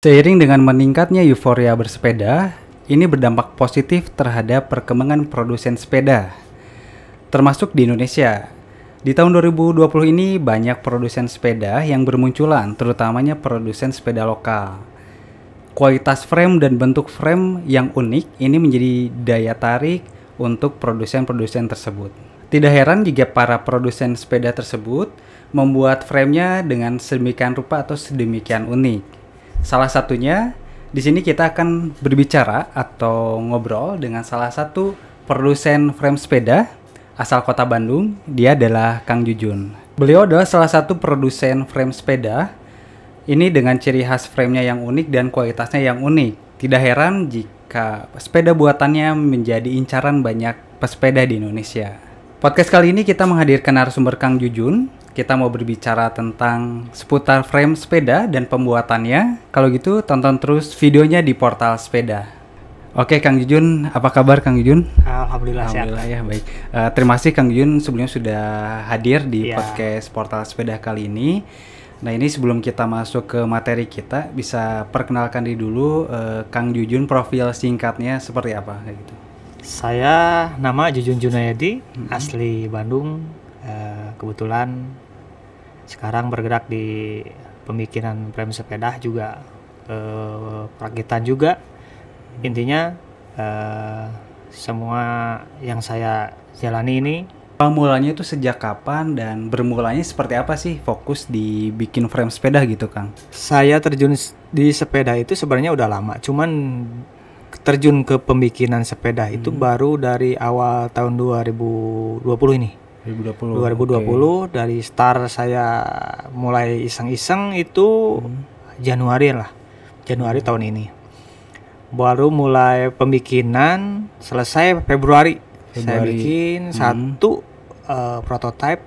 Seiring dengan meningkatnya euforia bersepeda, ini berdampak positif terhadap perkembangan produsen sepeda, termasuk di Indonesia. Di tahun 2020 ini banyak produsen sepeda yang bermunculan, terutamanya produsen sepeda lokal. Kualitas frame dan bentuk frame yang unik ini menjadi daya tarik untuk produsen-produsen tersebut. Tidak heran jika para produsen sepeda tersebut membuat framenya dengan sedemikian rupa atau sedemikian unik. Salah satunya, di sini kita akan berbicara atau ngobrol dengan salah satu produsen frame sepeda asal kota Bandung. Dia adalah Kang Jujun. Beliau adalah salah satu produsen frame sepeda. Ini dengan ciri khas framenya yang unik dan kualitasnya yang unik. Tidak heran jika sepeda buatannya menjadi incaran banyak pesepeda di Indonesia. Podcast kali ini kita menghadirkan narasumber Kang Jujun. Kita mau berbicara tentang seputar frame sepeda dan pembuatannya. Kalau gitu tonton terus videonya di Portal Sepeda. Oke Kang Jujun, apa kabar Kang Jujun? Alhamdulillah sehat. Ya, baik. Terima kasih Kang Jujun sebelumnya sudah hadir di podcast Portal Sepeda kali ini. Nah ini sebelum kita masuk ke materi kita, bisa perkenalkan diri dulu Kang Jujun, profil singkatnya seperti apa kayak gitu. Saya nama Jujun Junayadi, asli Bandung. Kebetulan sekarang bergerak di pembikinan frame sepeda juga, perakitan juga. Intinya semua yang saya jalani ini. Mulanya itu sejak kapan dan bermulanya seperti apa sih fokus di bikin frame sepeda gitu Kang? Saya terjun di sepeda itu sebenarnya udah lama, cuman terjun ke pembikinan sepeda itu baru dari awal tahun 2020 ini. 2020 okay. Dari start saya mulai iseng-iseng itu Januari tahun ini. Baru mulai pembikinan, selesai Februari. Saya bikin satu prototipe.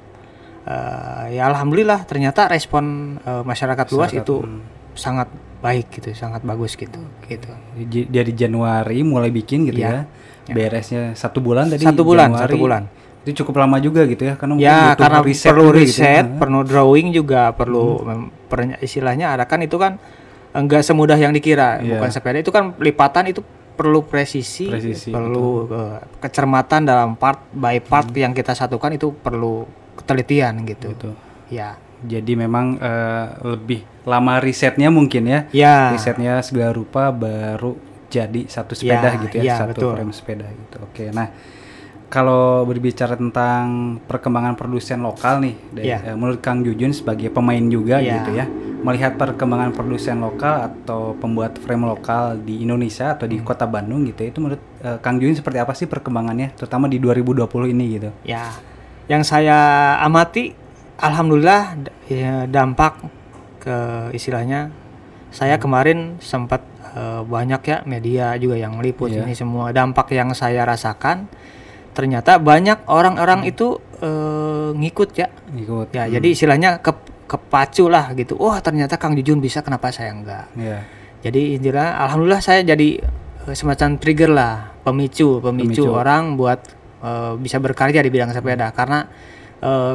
Ya alhamdulillah ternyata respon masyarakat luas itu sangat baik gitu, sangat bagus gitu. Dari Januari mulai bikin gitu ya. Beresnya 1 bulan tadi. 1 bulan. Itu cukup lama juga gitu ya, karena ya karena perlu riset, gitu. Perlu drawing juga, perlu istilahnya ada kan itu kan enggak semudah yang dikira. Bukan sepeda itu kan lipatan itu perlu presisi perlu kecermatan dalam part by part yang kita satukan itu perlu ketelitian gitu. Ya. Jadi memang lebih lama risetnya mungkin ya. Risetnya segala rupa baru jadi satu sepeda gitu ya, satu betul. Frame sepeda gitu. Oke, nah kalau berbicara tentang perkembangan produsen lokal nih, menurut Kang Jujun sebagai pemain juga gitu ya, melihat perkembangan produsen lokal atau pembuat frame lokal di Indonesia atau di kota Bandung gitu, itu menurut Kang Jujun seperti apa sih perkembangannya, terutama di 2020 ini gitu? Ya, yang saya amati, alhamdulillah dampak ke istilahnya, saya kemarin sempat banyak ya media juga yang meliput ini semua dampak yang saya rasakan. Ternyata banyak orang-orang itu ngikut. Jadi istilahnya kepacu lah gitu. Wah ternyata Kang Jujun bisa, kenapa saya enggak? Jadi intinya alhamdulillah saya jadi semacam trigger lah, pemicu orang buat bisa berkarya di bidang sepeda. Karena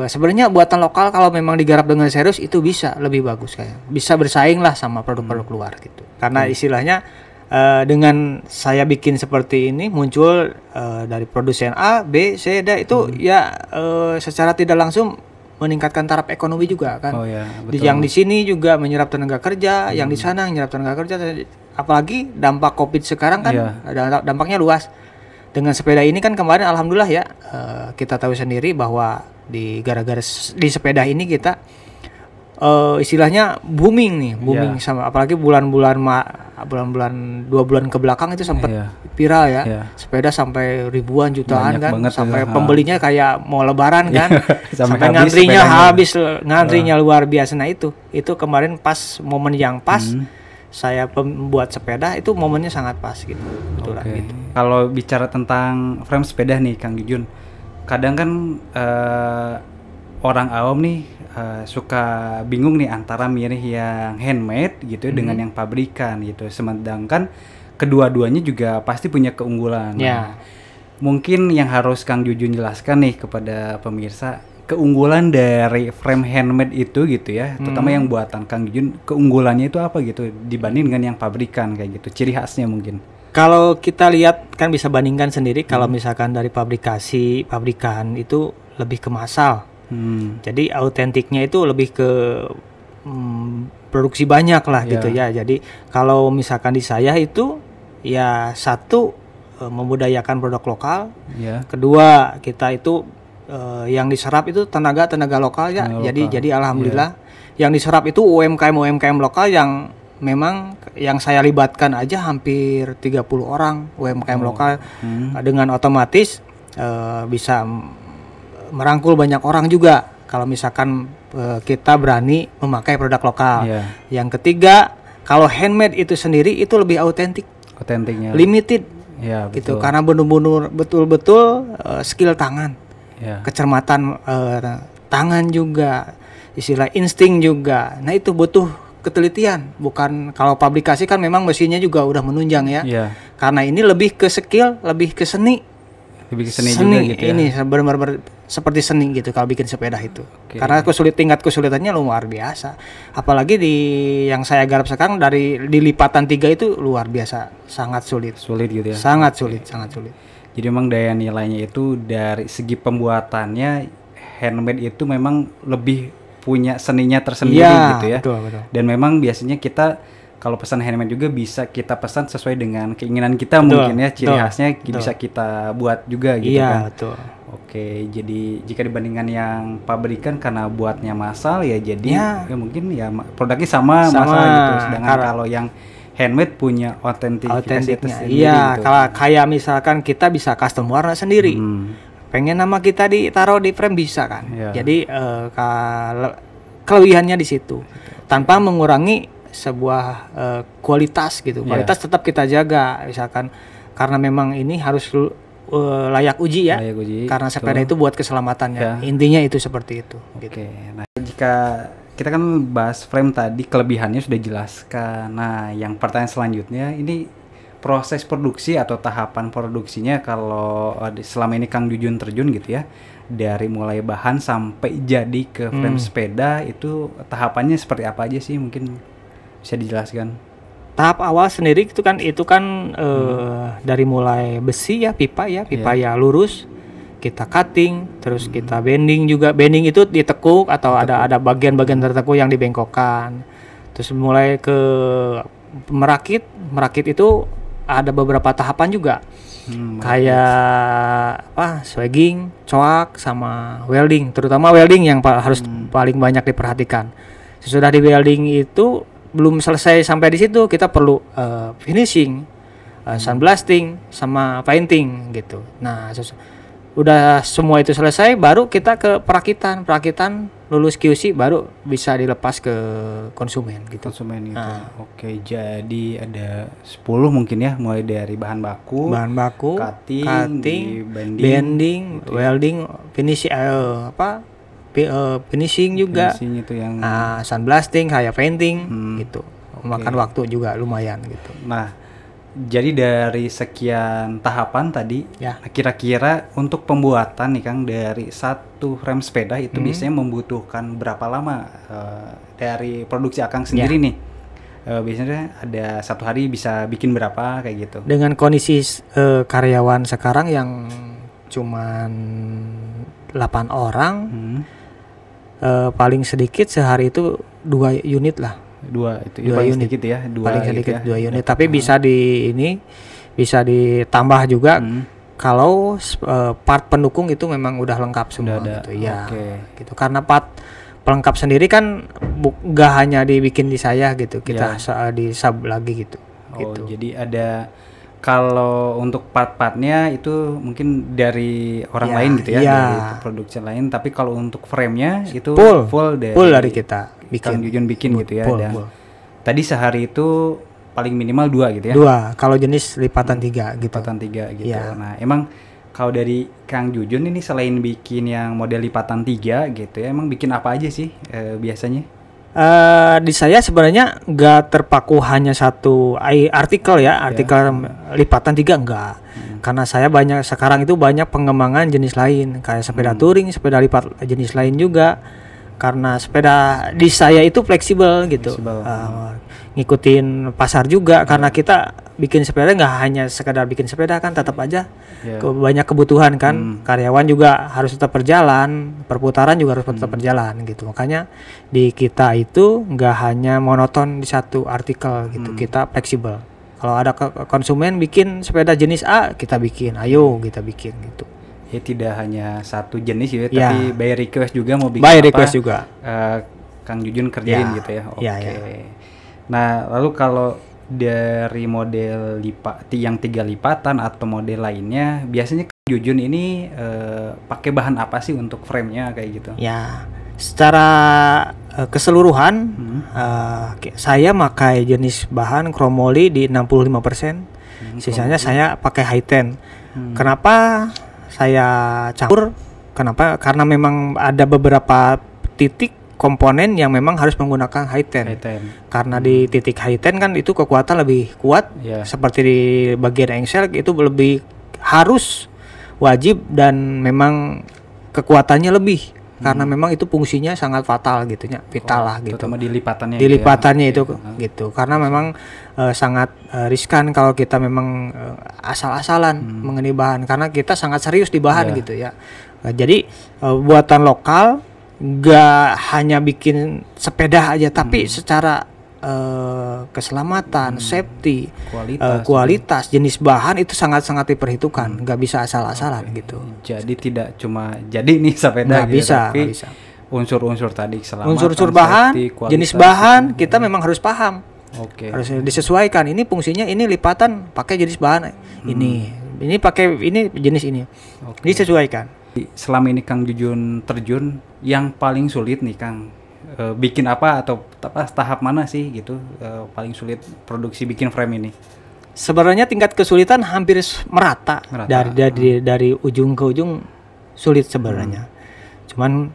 sebenarnya buatan lokal kalau memang digarap dengan serius itu bisa lebih bagus, kayak bisa bersaing lah sama produk-produk luar gitu. Karena istilahnya dengan saya bikin seperti ini muncul dari produsen A, B, C, D itu secara tidak langsung meningkatkan taraf ekonomi juga kan. Yang di sini juga menyerap tenaga kerja, yang di sana menyerap tenaga kerja. Apalagi dampak Covid sekarang kan dampaknya luas. Dengan sepeda ini kan kemarin alhamdulillah ya kita tahu sendiri bahwa gara-gara di sepeda ini kita istilahnya booming sama apalagi bulan-bulan 2 bulan ke belakang itu sempat viral sepeda sampai ribuan jutaan banyak kan sampai pembelinya kayak mau lebaran kan sampai ngantrinya luar biasa. Nah itu kemarin pas momen yang pas saya membuat sepeda itu momennya sangat pas gitu. Gitu. Kalau bicara tentang frame sepeda nih Kang Jujun, kadang kan orang awam nih suka bingung nih antara milih yang handmade gitu dengan yang pabrikan gitu. Sedangkan kedua-duanya juga pasti punya keunggulan. Mungkin yang harus Kang Jujun jelaskan nih kepada pemirsa, keunggulan dari frame handmade itu gitu ya, terutama yang buatan Kang Jujun, keunggulannya itu apa gitu dibanding dengan yang pabrikan kayak gitu, ciri khasnya mungkin. Kalau kita lihat kan bisa bandingkan sendiri kalau misalkan dari pabrikan itu lebih ke massal. Jadi autentiknya itu lebih ke produksi banyak lah gitu ya. Jadi kalau misalkan di saya itu ya satu membudayakan produk lokal, kedua kita itu yang diserap itu tenaga lokal ya. Jadi alhamdulillah yang diserap itu UMKM lokal yang memang yang saya libatkan aja hampir 30 orang UMKM lokal, dengan otomatis bisa merangkul banyak orang juga kalau misalkan kita berani memakai produk lokal. Yang ketiga, kalau handmade itu sendiri itu lebih autentiknya limited gitu, betul. karena benar-benar betul-betul skill tangan, kecermatan tangan juga, istilah insting juga. Nah itu butuh ketelitian, bukan kalau pabrikasi kan memang mesinnya juga udah menunjang ya. Karena ini lebih ke skill, lebih ke seni juga gitu ya. Ini benar-benar seperti seni gitu kalau bikin sepeda itu. Karena tingkat kesulitannya luar biasa. Apalagi di yang saya garap sekarang di lipatan 3 itu luar biasa, sangat sulit gitu ya. Sangat sulit. Jadi memang daya nilainya itu dari segi pembuatannya handmade itu memang lebih punya seninya tersendiri gitu ya. Betul. Dan memang biasanya kita kalau pesan handmade juga bisa kita pesan sesuai dengan keinginan kita, mungkin ya, ciri khasnya bisa kita buat juga gitu kan. Betul. Oke, jadi jika dibandingkan yang pabrikan karena buatnya massal ya, jadi ya mungkin ya produknya sama massal gitu. Sedangkan kalau yang handmade punya otentifikasi tersendiri gitu. Kalau kayak misalkan kita bisa custom warna sendiri. Pengen nama kita ditaruh di frame bisa kan. Jadi kelebihannya di situ. Tanpa mengurangi sebuah kualitas gitu. Kualitas tetap kita jaga, misalkan karena memang ini harus layak uji ya. Karena sepeda itu buat keselamatannya. Intinya itu seperti itu. Gitu. Nah, jika kita kan bahas frame tadi, kelebihannya sudah jelaskan. Nah, yang pertanyaan selanjutnya ini proses produksi atau tahapan produksinya kalau selama ini Kang Jujun terjun gitu ya, dari mulai bahan sampai jadi ke frame sepeda itu tahapannya seperti apa aja sih, mungkin bisa dijelaskan? Tahap awal sendiri itu kan dari mulai besi ya, pipa ya lurus, kita cutting, terus kita bending juga. Bending itu ditekuk atau ada bagian-bagian tertentu yang dibengkokkan. Terus mulai ke merakit itu ada beberapa tahapan juga. Kayak swagging, coak, sama welding. Terutama welding yang harus paling banyak diperhatikan. Sesudah di welding itu belum selesai sampai di situ, kita perlu finishing, sandblasting, sama painting gitu. Nah, udah semua itu selesai, baru kita ke perakitan, lulus QC baru bisa dilepas ke konsumen gitu. Oke, jadi ada 10 mungkin ya, mulai dari bahan baku, cutting, bending, welding, finishing juga, itu yang sandblasting, kayak painting gitu. Makan waktu juga lumayan gitu. Nah, jadi dari sekian tahapan tadi, kira-kira untuk pembuatan nih Kang, dari satu frame sepeda itu biasanya membutuhkan berapa lama dari produksi Akang sendiri nih? Biasanya ada satu hari bisa bikin berapa kayak gitu? Dengan kondisi karyawan sekarang yang cuman 8 orang, paling sedikit sehari itu 2 unit lah. 2 unit sedikit ya, paling sedikit 2 unit. Tapi bisa bisa ditambah juga kalau part pendukung itu memang udah lengkap semua gitu ya. Gitu. Karena part pelengkap sendiri kan nggak hanya dibikin di saya gitu, kita di sub lagi gitu. Jadi ada, kalau untuk part-partnya itu mungkin dari orang lain gitu ya, dari produksi lain. Tapi kalau untuk frame-nya itu full dari kita bikin. Kang Jujun bikin gitu ya. Dan tadi sehari itu paling minimal 2 gitu ya? 2, kalau jenis lipatan 3 gitu. Lipatan 3 gitu. Nah, emang kalau dari Kang Jujun ini selain bikin yang model lipatan 3 gitu ya, emang bikin apa aja sih biasanya? Di saya sebenarnya nggak terpaku hanya satu artikel ya, lipatan 3 enggak. Karena saya sekarang itu banyak pengembangan jenis lain kayak sepeda touring, sepeda lipat jenis lain juga. Karena sepeda di saya itu fleksibel gitu. Ngikutin pasar juga karena kita bikin sepeda nggak hanya sekedar bikin sepeda kan, tetap aja banyak kebutuhan kan. Karyawan juga harus tetap berjalan, perputaran juga harus tetap berjalan gitu. Makanya di kita itu nggak hanya monoton di satu artikel gitu, kita fleksibel. Kalau ada konsumen bikin sepeda jenis A, kita bikin, ayo kita bikin gitu. Ya tidak hanya satu jenis ya, tapi by request juga mau bikin by apa, request juga. Kang Jujun kerjain gitu ya. Oke. Nah, lalu kalau dari model yang 3 lipatan atau model lainnya, biasanya Kang Jujun ini pakai bahan apa sih untuk frame-nya kayak gitu? Ya, secara keseluruhan saya pakai jenis bahan chromoly di 65%. Sisanya saya pakai high-ten. Kenapa saya campur? Kenapa? Karena memang ada beberapa titik komponen yang memang harus menggunakan high-ten. Karena di titik high-ten kan itu kekuatan lebih kuat. Seperti di bagian engsel itu lebih harus wajib dan memang kekuatannya lebih. Karena memang itu fungsinya sangat fatal gitu ya, vital lah gitu. Terutama di lipatannya. Di lipatannya itu gitu. Karena memang sangat riskan kalau kita memang asal-asalan mengenai bahan, karena kita sangat serius di bahan gitu ya. Jadi buatan lokal nggak hanya bikin sepeda aja, tapi secara keselamatan, safety, kualitas, jenis bahan itu sangat-sangat diperhitungkan, nggak bisa asal-asalan gitu. Jadi tidak cuma jadi nih sepeda nggak gitu, bisa, tapi unsur-unsur tadi keselamatan, unsur-unsur bahan, safety, jenis bahan kita memang harus paham. Harus disesuaikan. Ini fungsinya ini lipatan pakai jenis bahan ini pakai ini jenis ini. Disesuaikan. Selama ini Kang Jujun terjun, yang paling sulit nih Kang, bikin apa atau tahap mana sih gitu paling sulit produksi bikin frame ini? Sebenarnya tingkat kesulitan hampir merata. Dari ujung ke ujung sulit sebenarnya. Cuman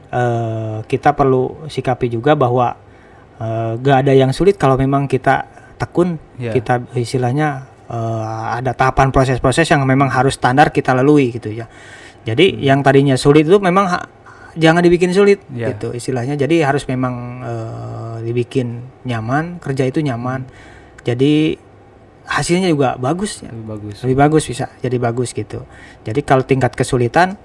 kita perlu sikapi juga bahwa gak ada yang sulit kalau memang kita tekun. Kita istilahnya ada tahapan proses-proses yang memang harus standar kita lalui gitu ya. Jadi yang tadinya sulit itu memang jangan dibikin sulit gitu istilahnya. Jadi harus memang dibikin nyaman, kerja itu nyaman. Jadi hasilnya juga bagus ya. Lebih bagus bisa jadi bagus gitu. Jadi kalau tingkat kesulitan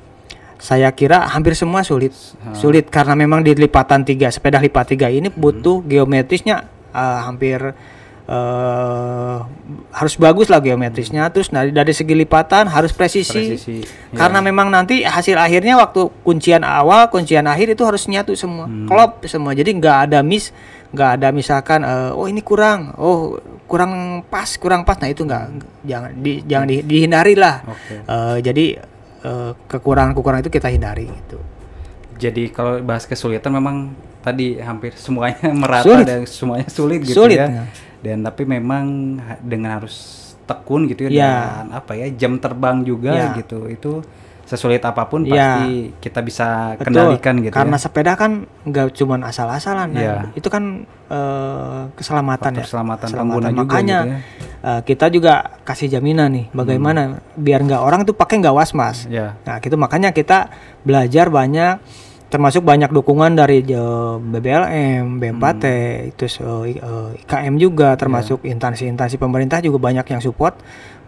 saya kira hampir semua sulit. Sulit karena memang di lipatan 3, sepeda lipat 3 ini butuh geometrisnya hampir harus bagus lah geometrisnya. Terus dari segi lipatan harus presisi. Karena memang nanti hasil akhirnya waktu kuncian awal, kuncian akhir itu harus nyatu semua, klop semua. Jadi nggak ada nggak ada misalkan oh ini kurang pas. Nah itu jangan dihindari lah. Jadi kekurangan itu kita hindari gitu. Jadi kalau bahas kesulitan memang tadi hampir semuanya merata dan semuanya sulit gitu ya. Dan tapi memang dengan harus tekun gitu ya, dan jam terbang juga gitu. Itu sesulit apapun pasti kita bisa kendalikan gitu. Karena sepeda kan nggak cuma asal-asalan itu kan keselamatan. Keselamatan pengguna juga makanya gitu ya. Kita juga kasih jaminan nih bagaimana biar nggak orang tuh pakai nggak was-was. Nah gitu makanya kita belajar banyak, termasuk banyak dukungan dari BBLM, B4T, itu IKM juga, termasuk instansi-instansi pemerintah juga banyak yang support,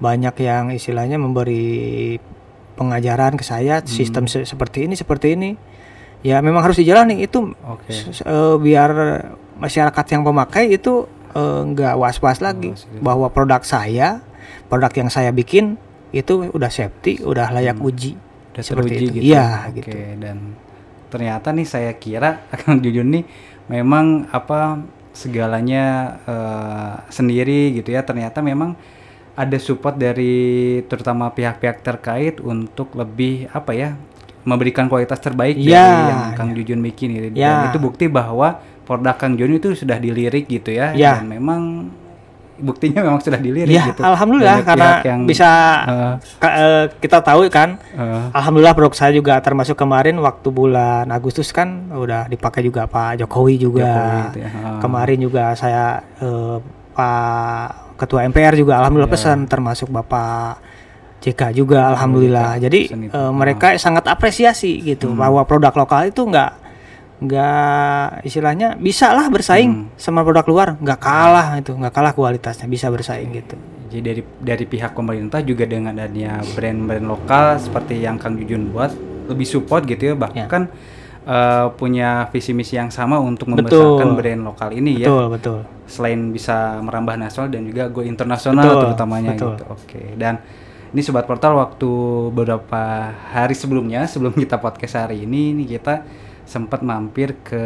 banyak yang istilahnya memberi pengajaran ke saya sistem seperti ini. Ya memang harus dijalani itu biar masyarakat yang pemakai itu nggak was-was lagi bahwa produk yang saya bikin itu udah safety, udah layak uji, udah seperti itu. Gitu. Iya gitu. Dan ternyata nih saya kira Kang Jujun nih memang segalanya sendiri gitu ya. Ternyata memang ada support dari terutama pihak-pihak terkait untuk lebih memberikan kualitas terbaik dari yang Kang Jujun bikin gitu. Dan itu bukti bahwa produk Kang Jujun itu sudah dilirik gitu ya. Dan memang buktinya memang sudah dilirik gitu. Alhamdulillah karena yang bisa kita tahu kan. Alhamdulillah produk saya juga termasuk kemarin waktu bulan Agustus kan udah dipakai juga Pak Jokowi juga. Kemarin juga saya Pak Ketua MPR juga alhamdulillah pesan, termasuk Bapak JK juga alhamdulillah. Jadi mereka sangat apresiasi gitu bahwa produk lokal itu nggak istilahnya bisa lah bersaing sama produk luar, nggak kalah kualitasnya, bisa bersaing gitu. Jadi dari pihak pemerintah juga dengan adanya brand-brand lokal seperti yang Kang Jujun buat lebih support gitu ya, bahkan punya visi misi yang sama untuk membesarkan brand lokal ini ya. Betul. Selain bisa merambah nasional dan juga go internasional terutamanya gitu. Oke. Dan ini Sobat Portal, waktu beberapa hari sebelumnya, sebelum kita podcast hari ini kita sempat mampir ke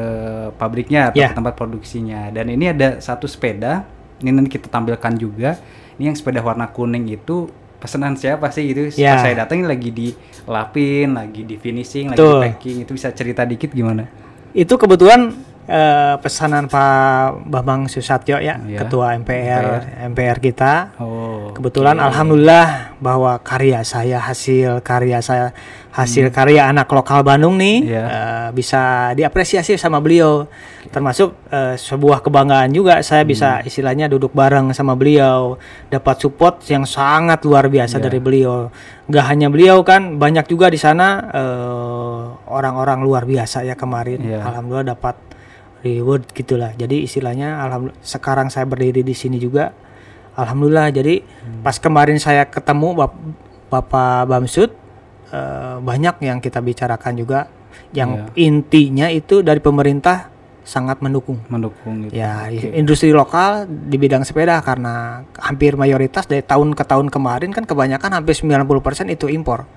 pabriknya atau ke tempat produksinya. Dan ini ada satu sepeda, ini nanti kita tampilkan juga. Ini yang sepeda warna kuning itu pesanan siapa sih gitu? Pas saya datang ini lagi dilapin, lagi di finishing, lagi di packing. Itu bisa cerita dikit gimana? Itu kebetulan pesanan Pak Bambang Susatyo ya, Ketua MPR kita. Kebetulan alhamdulillah bahwa hasil karya anak lokal Bandung nih bisa diapresiasi sama beliau. Termasuk sebuah kebanggaan juga saya bisa istilahnya duduk bareng sama beliau, dapat support yang sangat luar biasa dari beliau. Gak hanya beliau kan, banyak juga di sana orang-orang luar biasa ya kemarin. Alhamdulillah dapat reward gitulah. Jadi istilahnya alhamdulillah sekarang saya berdiri di sini juga alhamdulillah. Jadi pas kemarin saya ketemu Bapak Bamsud, banyak yang kita bicarakan juga yang intinya itu dari pemerintah sangat mendukung gitu. Ya, industri lokal di bidang sepeda karena hampir mayoritas dari tahun ke tahun kemarin kan kebanyakan hampir 90% itu impor.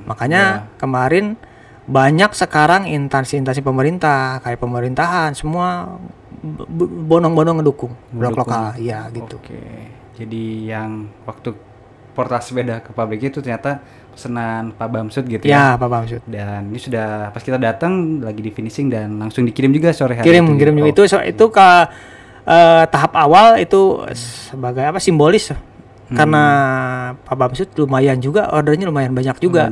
Makanya kemarin banyak sekarang instansi pemerintah kayak pemerintahan semua bondong-bondong ngedukung produk lokal ya gitu. Jadi yang waktu portal sepeda ke pabrik itu ternyata pesanan Pak Bamsud gitu ya. Pak Bamsud. Dan ini sudah pas kita datang lagi di finishing dan langsung dikirim juga sore hari kirim itu ke tahap awal itu sebagai simbolis. Karena Pak Bamsud lumayan juga ordernya lumayan banyak juga.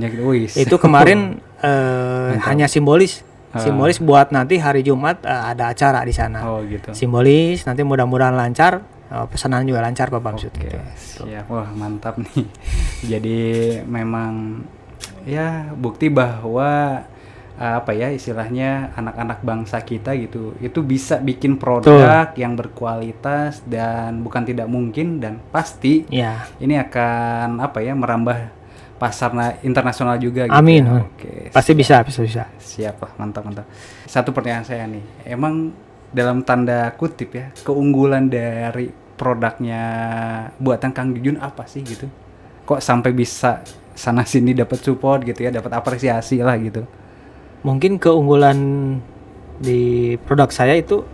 Itu kemarin hanya simbolis buat nanti hari Jumat ada acara di sana. Simbolis, nanti mudah-mudahan lancar, pesanan juga lancar Pak Bamsud. Siap, wah mantap nih. Jadi memang ya bukti bahwa istilahnya anak-anak bangsa kita gitu itu bisa bikin produk yang berkualitas dan bukan tidak mungkin dan pasti ini akan merambah pasar internasional juga gitu. Amin. Pasti bisa. Siap lah, mantap. Satu pertanyaan saya nih, emang dalam tanda kutip ya, keunggulan dari produknya buatan Kang Jujun apa sih gitu? Kok sampai bisa sana sini dapat support gitu ya, dapat apresiasi lah gitu? Mungkin keunggulan di produk saya itu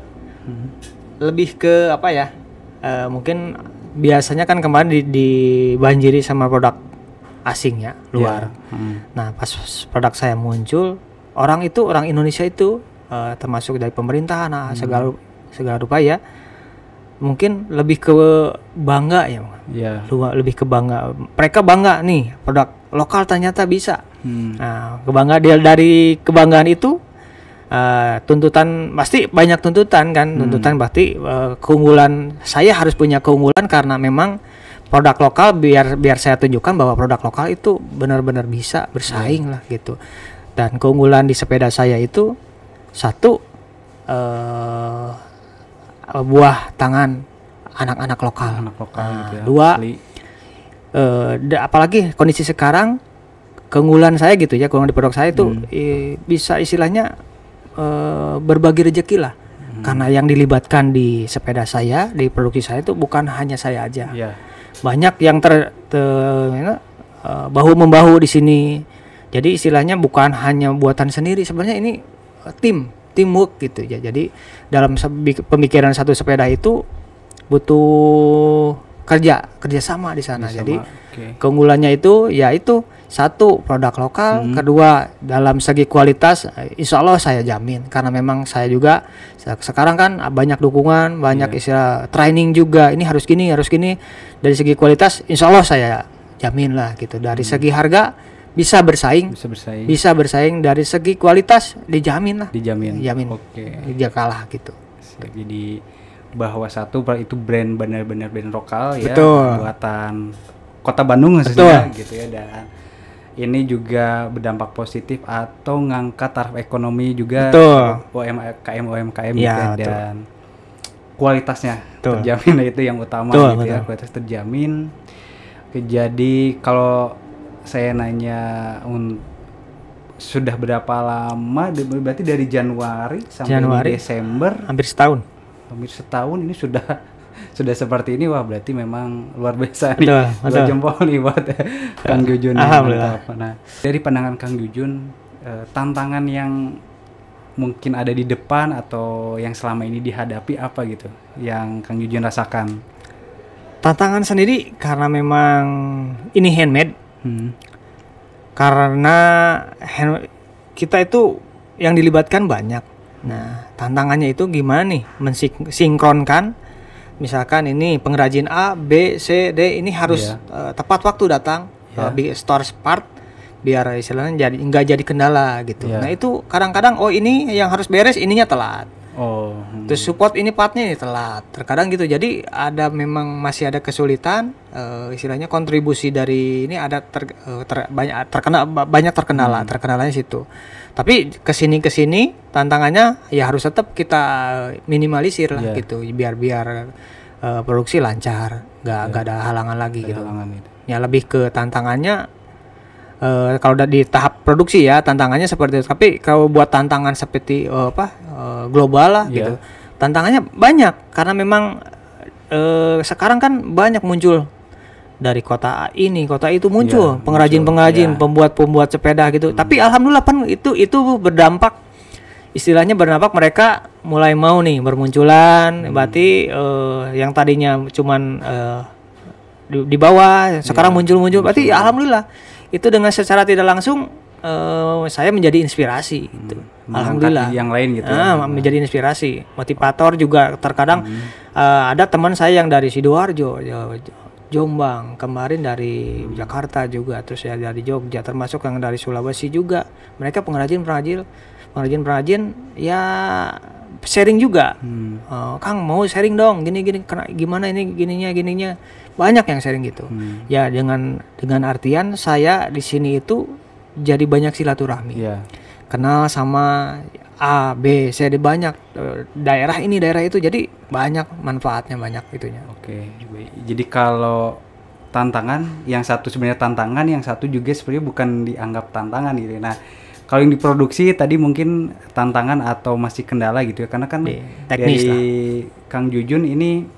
lebih ke mungkin biasanya kan kemarin dibanjiri sama produk asing ya luar. Nah pas produk saya muncul, orang Indonesia itu termasuk dari pemerintahan segala rupa ya, mungkin lebih ke bangga ya. Lebih ke bangga. Mereka bangga nih produk lokal ternyata bisa. Nah, dari kebanggaan itu tuntutan pasti banyak tuntutan kan. Tuntutan berarti keunggulan saya harus punya keunggulan karena memang produk lokal biar saya tunjukkan bahwa produk lokal itu benar-benar bisa bersaing lah gitu. Dan keunggulan di sepeda saya itu satu buah tangan anak-anak lokal. Gitu ya. Dua apalagi kondisi sekarang keunggulan saya gitu ya, keunggulan di produk saya itu bisa istilahnya berbagi rezeki lah. Karena yang dilibatkan di sepeda saya, di produksi saya itu bukan hanya saya aja. Banyak yang bahu-membahu di sini. Jadi istilahnya bukan hanya buatan sendiri, sebenarnya ini teamwork gitu ya. Jadi dalam pemikiran satu sepeda itu butuh kerjasama di sana. Jadi keunggulannya itu yaitu satu produk lokal, kedua dalam segi kualitas insya Allah saya jamin karena memang saya juga sekarang kan banyak dukungan, banyak istilah training juga, ini harus gini dari segi kualitas insya Allah saya jamin lah gitu. Dari segi harga bisa bersaing dari segi kualitas dijamin. Dia kalah gitu. Jadi bahwa satu itu brand benar-benar brand lokal ya, buatan Kota Bandung khususnya gitu ya, dan ini juga berdampak positif atau ngangkat taraf ekonomi juga UMKM gitu ya, dan kualitasnya terjamin, itu yang utama gitu ya, kualitas terjamin. Oke, jadi kalau saya nanya sudah berapa lama, berarti dari Januari sampai Desember, hampir setahun ini sudah seperti ini. Wah, berarti memang luar biasa nih. Betul. Jempol nih buat Kang Jujun. Alhamdulillah. Nah, dari pandangan Kang Jujun, tantangan yang mungkin ada di depan atau yang selama ini dihadapi apa gitu yang Kang Jujun rasakan? Tantangan sendiri karena memang ini handmade. Karena kita itu yang dilibatkan banyak. Nah, tantangannya itu gimana nih mensinkronkan. Misalkan ini pengrajin A, B, C, D ini harus tepat waktu datang store part biar istilahnya nggak jadi kendala gitu. Nah itu kadang-kadang ini yang harus beres ininya telat. Terus support ini partnya ini telat. Terkadang gitu. Jadi masih ada kesulitan, istilahnya kontribusi dari ini ada banyak terkendalanya situ. Tapi kesini tantangannya ya harus tetap kita minimalisir lah gitu, biar produksi lancar, nggak ada halangan lagi gitu. Ya lebih ke tantangannya kalau udah di tahap produksi ya tantangannya seperti itu. Tapi kalau buat tantangan seperti global lah gitu, tantangannya banyak karena memang sekarang kan banyak muncul. Dari kota ini, kota itu muncul pengrajin-pengrajin, pembuat sepeda gitu. Tapi alhamdulillah itu berdampak, istilahnya berdampak mereka mulai mau nih bermunculan. Berarti yang tadinya cuman di bawah sekarang muncul. Berarti alhamdulillah itu dengan secara tidak langsung saya menjadi inspirasi gitu. Alhamdulillah. Yang lain gitu. Menjadi inspirasi, motivator juga terkadang. Ada teman saya yang dari Sidoarjo, Jombang, kemarin dari Jakarta juga, terus ya dari Jogja, termasuk yang dari Sulawesi juga. Mereka pengrajin ya sharing juga. Kang mau sharing dong, gini gimana ini gininya. Banyak yang sharing gitu. Ya dengan artian saya di sini itu jadi banyak silaturahmi. Kenal sama A, B, C, D, banyak daerah ini, daerah itu, jadi banyak manfaatnya, banyak itunya. Oke. Jadi kalau tantangan, yang satu sebenarnya tantangan, yang satu juga sebenarnya bukan dianggap tantangan gitu. Nah, kalau yang diproduksi tadi mungkin tantangan atau masih kendala gitu ya, karena kan teknis dari lah. Kang Jujun ini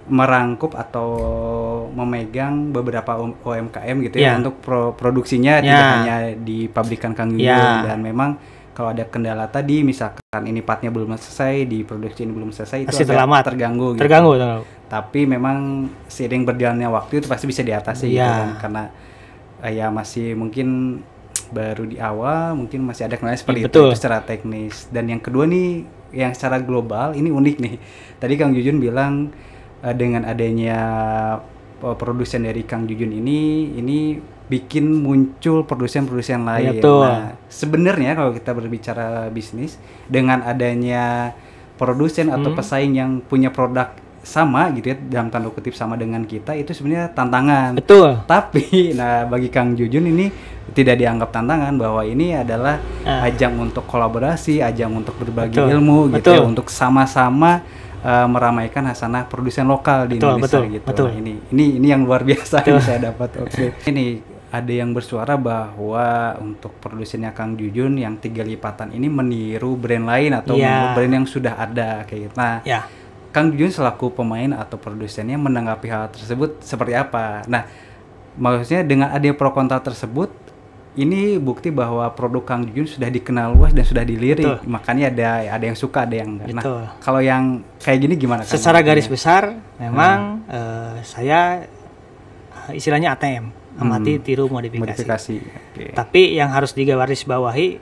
merangkup atau memegang beberapa UMKM gitu ya untuk produksinya tidak hanya di pabrikan Kang Jujun, dan memang kalau ada kendala tadi, misalkan ini partnya belum selesai, di produksi ini belum selesai, itu agak terganggu. Tapi memang seiring berjalannya waktu itu pasti bisa diatasi gitu kan, karena ya masih mungkin baru di awal, mungkin masih ada kendala seperti itu secara teknis. Dan yang kedua nih, yang secara global ini unik nih. Tadi Kang Jujun bilang dengan adanya produsen dari Kang Jujun ini bikin muncul produsen-produsen lain. Nah, sebenarnya kalau kita berbicara bisnis, dengan adanya produsen atau pesaing yang punya produk sama gitu ya, dalam tanda kutip sama dengan kita, itu sebenarnya tantangan. Tapi bagi Kang Jujun ini tidak dianggap tantangan, bahwa ini adalah ajang untuk kolaborasi, ajang untuk berbagi ilmu gitu ya, untuk sama-sama meramaikan hasanah produsen lokal di Indonesia gitu. Nah, ini yang luar biasa yang saya dapat. Ini ada yang bersuara bahwa untuk produsennya Kang Jujun yang 3 lipatan ini meniru brand lain atau brand yang sudah ada kayak gitu. Nah, Kang Jujun selaku pemain atau produsennya menanggapi hal tersebut seperti apa? Nah, maksudnya dengan adanya pro kontra tersebut, ini bukti bahwa produk Kang Jujun sudah dikenal luas dan sudah dilirik. Makanya ada yang suka, ada yang enggak. Nah, kalau yang kayak gini gimana Kang? Secara garis besar memang saya istilahnya ATM. Amati, tiru, modifikasi. Tapi yang harus digarisbawahi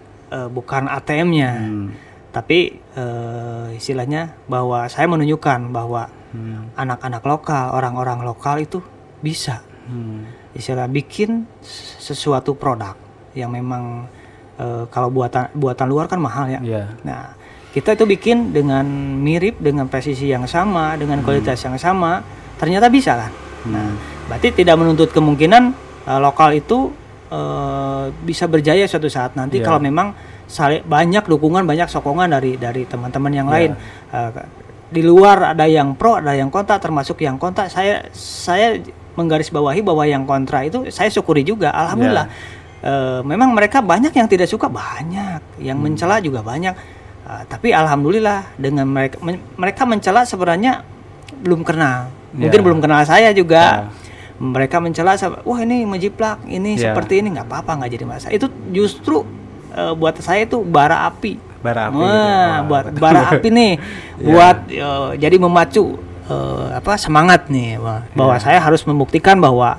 bukan ATM-nya, tapi istilahnya bahwa saya menunjukkan bahwa anak-anak lokal, orang-orang lokal itu bisa istilah bikin sesuatu produk yang memang kalau buatan luar kan mahal ya. Nah, kita itu bikin dengan mirip, dengan presisi yang sama, dengan kualitas yang sama, ternyata bisa kan. Nah, berarti tidak menuntut kemungkinan lokal itu bisa berjaya suatu saat nanti kalau memang banyak dukungan, banyak sokongan dari teman-teman yang lain. Di luar ada yang pro, ada yang kontra, termasuk yang kontra. Saya menggarisbawahi bahwa yang kontra itu saya syukuri juga, alhamdulillah. Memang mereka banyak yang tidak suka, banyak yang mencela juga banyak. Tapi alhamdulillah dengan mereka mencela sebenarnya belum kenal, mungkin belum kenal saya juga. Mereka mencela, wah ini menjiplak, ini seperti ini, nggak apa-apa, nggak jadi masalah. Itu justru buat saya itu bara api. Buat bara api nih, buat jadi memacu semangat nih, bahwa saya harus membuktikan bahwa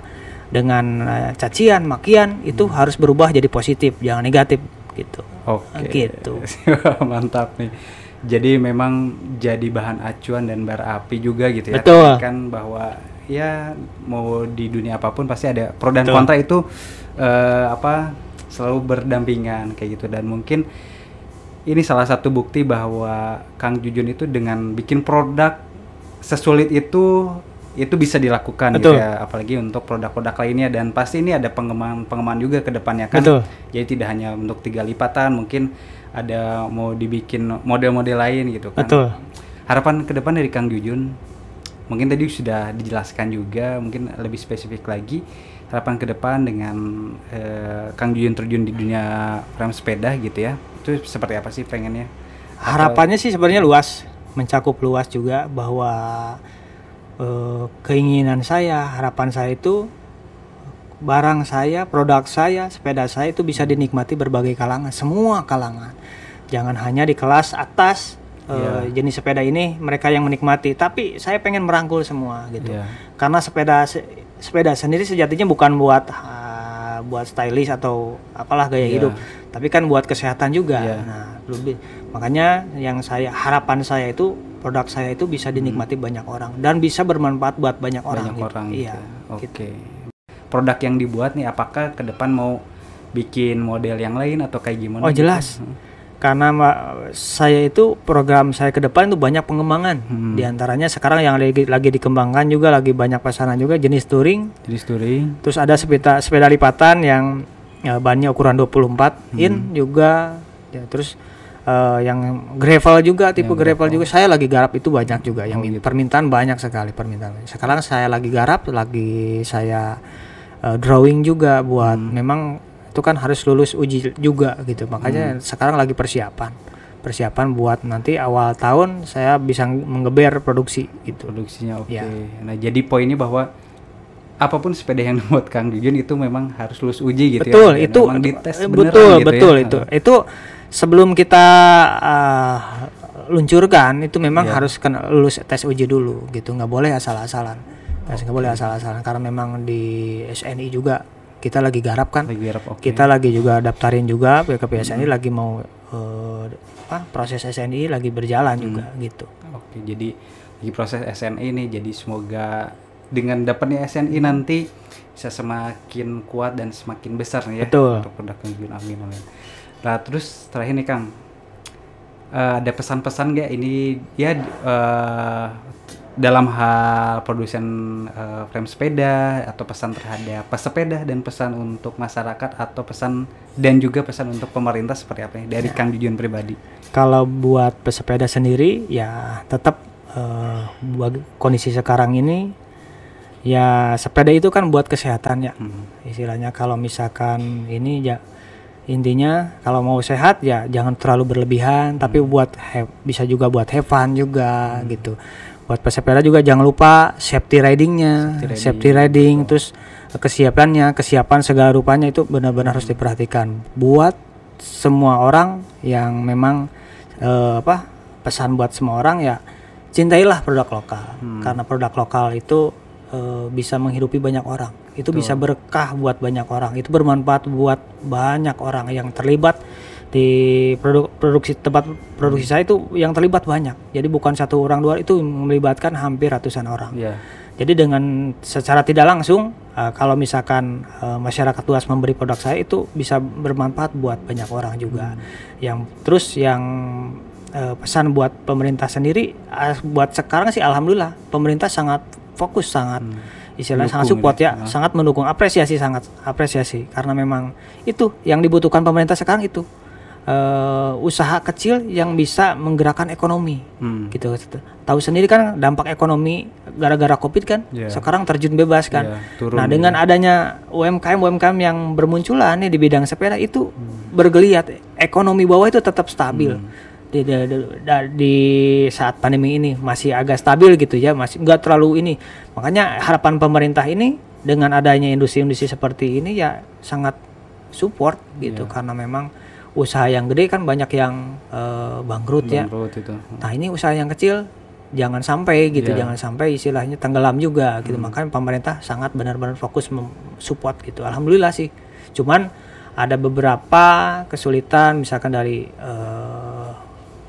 dengan cacian, makian itu harus berubah jadi positif, jangan negatif gitu. Gitu. Mantap nih. Jadi memang jadi bahan acuan dan bara api juga gitu ya. Betul. Kan bahwa ya mau di dunia apapun pasti ada pro dan kontra itu selalu berdampingan kayak gitu, dan mungkin ini salah satu bukti bahwa Kang Jujun itu dengan bikin produk sesulit itu bisa dilakukan. Betul. Gitu ya, apalagi untuk produk-produk lainnya, dan pasti ini ada pengembangan juga ke depannya kan. Betul. Jadi tidak hanya untuk 3 lipatan, mungkin ada mau dibikin model-model lain gitu kan. Betul. Harapan ke depan dari Kang Jujun, mungkin tadi sudah dijelaskan juga, mungkin lebih spesifik lagi harapan ke depan dengan Kang Jujun terjun di dunia frame sepeda gitu ya. Itu seperti apa sih pengennya? Harapannya sih sebenarnya luas, mencakup luas juga, bahwa keinginan saya, harapan saya itu barang saya, produk saya, sepeda saya itu bisa dinikmati berbagai kalangan, semua kalangan. Jangan hanya di kelas atas jenis sepeda ini mereka yang menikmati, tapi saya pengen merangkul semua gitu. Karena sepeda sendiri sejatinya bukan buat stylish atau apalah gaya hidup, tapi kan buat kesehatan juga. Nah, makanya harapan saya itu produk saya itu bisa dinikmati banyak orang dan bisa bermanfaat buat banyak orang. Iya. Oke. Produk yang dibuat nih, apakah ke depan mau bikin model yang lain atau kayak gimana? Oh jelas. Karena saya itu program saya ke depan itu banyak pengembangan. Di antaranya sekarang yang lagi dikembangkan juga, lagi banyak pesanan juga, jenis touring. Terus ada sepeda lipatan yang bannya ukuran 24 in juga. Ya, terus yang gravel juga, tipe gravel juga saya lagi garap, itu banyak juga yang permintaan, banyak sekali permintaan. Sekarang saya lagi garap, lagi saya drawing juga buat memang itu kan harus lulus uji juga gitu, makanya sekarang lagi persiapan buat nanti awal tahun saya bisa menggeber produksi gitu. Produksinya Nah jadi poinnya bahwa apapun sepeda yang dibuat Kang Jujun itu memang harus lulus uji gitu. Betul, ya. itu dites betul ya. Itu sebelum kita luncurkan itu memang harus lulus tes uji dulu gitu, nggak boleh asal-asalan. Nggak boleh asal-asalan, karena memang di SNI juga kita lagi garap kan. Kita lagi juga daftarin juga ke PSNI, lagi mau proses SNI lagi berjalan juga gitu. Oke, jadi di proses SNI nih, jadi semoga dengan dapatnya SNI nanti bisa semakin kuat dan semakin besar nih ya. Betul. Untuk produk Kang Jujun. Amin. Nah terus terakhir nih Kang, ada pesan-pesan nggak ini ya dalam hal produsen frame sepeda, atau pesan terhadap pesepeda dan pesan untuk masyarakat, atau pesan dan juga pesan untuk pemerintah seperti apa ya dari Kang Jujun pribadi? Kalau buat pesepeda sendiri ya tetap kondisi sekarang ini ya, sepeda itu kan buat kesehatan ya. Istilahnya kalau misalkan ini ya, intinya kalau mau sehat ya jangan terlalu berlebihan, tapi bisa juga buat have fun juga gitu. Buat pesepeda juga jangan lupa safety riding, terus kesiapan segala rupanya itu benar-benar harus diperhatikan. Buat semua orang yang memang pesan buat semua orang ya, cintailah produk lokal. Karena produk lokal itu bisa menghidupi banyak orang. Itu bisa berkah buat banyak orang. Itu bermanfaat buat banyak orang yang terlibat di tempat produksi saya itu, yang terlibat banyak. Jadi bukan 1 orang 2, itu melibatkan hampir ratusan orang. Jadi dengan secara tidak langsung kalau misalkan masyarakat luas memberi produk saya, itu bisa bermanfaat buat banyak orang juga. Yang pesan buat pemerintah sendiri, buat sekarang sih alhamdulillah pemerintah sangat fokus, sangat istilahnya sangat Dukung support ya. ya, sangat mendukung, apresiasi, sangat apresiasi, karena memang itu yang dibutuhkan pemerintah sekarang itu usaha kecil yang bisa menggerakkan ekonomi gitu. Tahu sendiri kan dampak ekonomi gara-gara Covid kan, sekarang terjun bebas kan. Turun nah dengan adanya UMKM yang bermunculan nih di bidang sepeda itu bergeliat, ekonomi bawah itu tetap stabil. Di saat pandemi ini masih agak stabil gitu ya, masih nggak terlalu ini. Makanya harapan pemerintah ini dengan adanya industri-industri seperti ini ya sangat support gitu, karena memang usaha yang gede kan banyak yang bangkrut ya. Itu. Nah ini usaha yang kecil jangan sampai gitu, jangan sampai istilahnya tenggelam juga gitu. Makanya pemerintah sangat benar-benar fokus support gitu. Alhamdulillah sih. Cuman ada beberapa kesulitan misalkan dari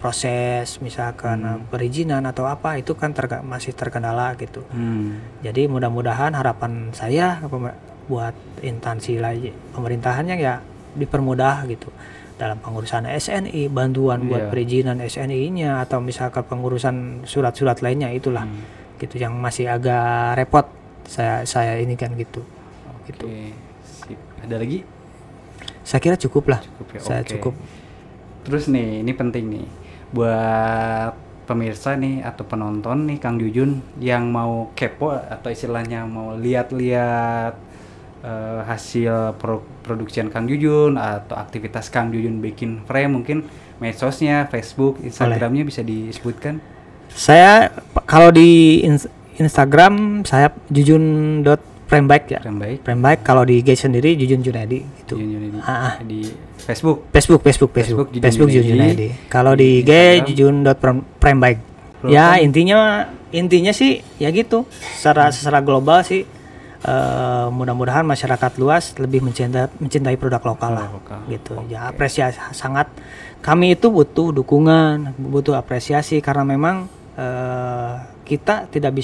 proses misalkan perizinan atau apa itu kan masih terkendala gitu. Jadi mudah-mudahan harapan saya buat instansi pemerintahannya ya dipermudah gitu dalam pengurusan SNI, bantuan buat perizinan SNI-nya atau misalkan pengurusan surat-surat lainnya, itulah gitu yang masih agak repot saya ini kan gitu. Gitu. Sip. Ada lagi? Saya kira cukup lah. Cukup. Terus nih, ini penting nih buat pemirsa nih atau penonton nih Kang Jujun yang mau kepo atau istilahnya mau lihat-lihat hasil produksian Kang Jujun atau aktivitas Kang Jujun bikin frame, mungkin medsosnya, Facebook, Instagramnya bisa disebutkan? Saya kalau di Instagram saya jujun.framebike ya. Framebike. Kalau di IG sendiri Jujun Junaidi gitu. Di Facebook Jujun Junaidi. Kalau di IG jujun.framebike. Ya intinya sih ya gitu. Secara global sih mudah-mudahan masyarakat luas lebih mencintai produk lokal lah gitu. Ya apresiasi sangat, kami itu butuh dukungan, butuh apresiasi karena memang kita tidak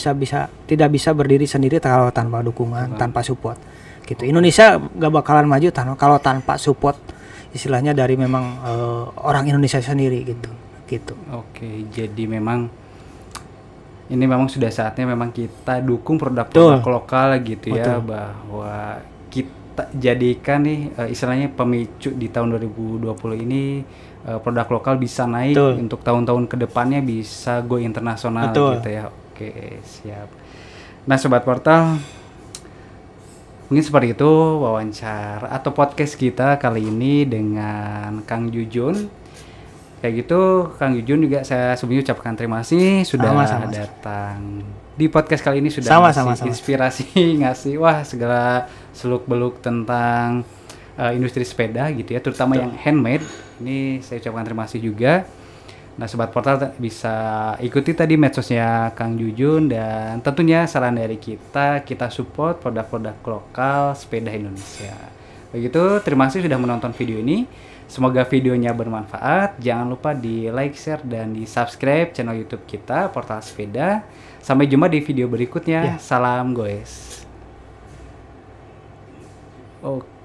bisa berdiri sendiri kalau tanpa dukungan, tanpa support gitu. Indonesia gak bakalan maju kalau tanpa support istilahnya dari memang orang Indonesia sendiri gitu. Oke, jadi memang ini memang sudah saatnya memang kita dukung produk-produk lokal gitu ya, bahwa kita jadikan nih istilahnya pemicu di tahun 2020 ini produk lokal bisa naik untuk tahun-tahun kedepannya bisa go internasional gitu ya. Oke, siap. Nah Sobat Portal, mungkin seperti itu wawancara atau podcast kita kali ini dengan Kang Jujun. Kayak gitu, Kang Jujun juga saya sebelumnya ucapkan terima kasih sudah datang di podcast kali ini, sudah ngasih inspirasi, ngasih segala seluk-beluk tentang industri sepeda gitu ya, terutama yang handmade. Ini saya ucapkan terima kasih juga. Nah Sobat Portal bisa ikuti tadi medsosnya Kang Jujun, dan tentunya saran dari kita support produk-produk lokal sepeda Indonesia. Begitu, terima kasih sudah menonton video ini. Semoga videonya bermanfaat. Jangan lupa di like, share, dan di subscribe channel YouTube kita, Portal Sepeda. Sampai jumpa di video berikutnya. Salam goes. Oke.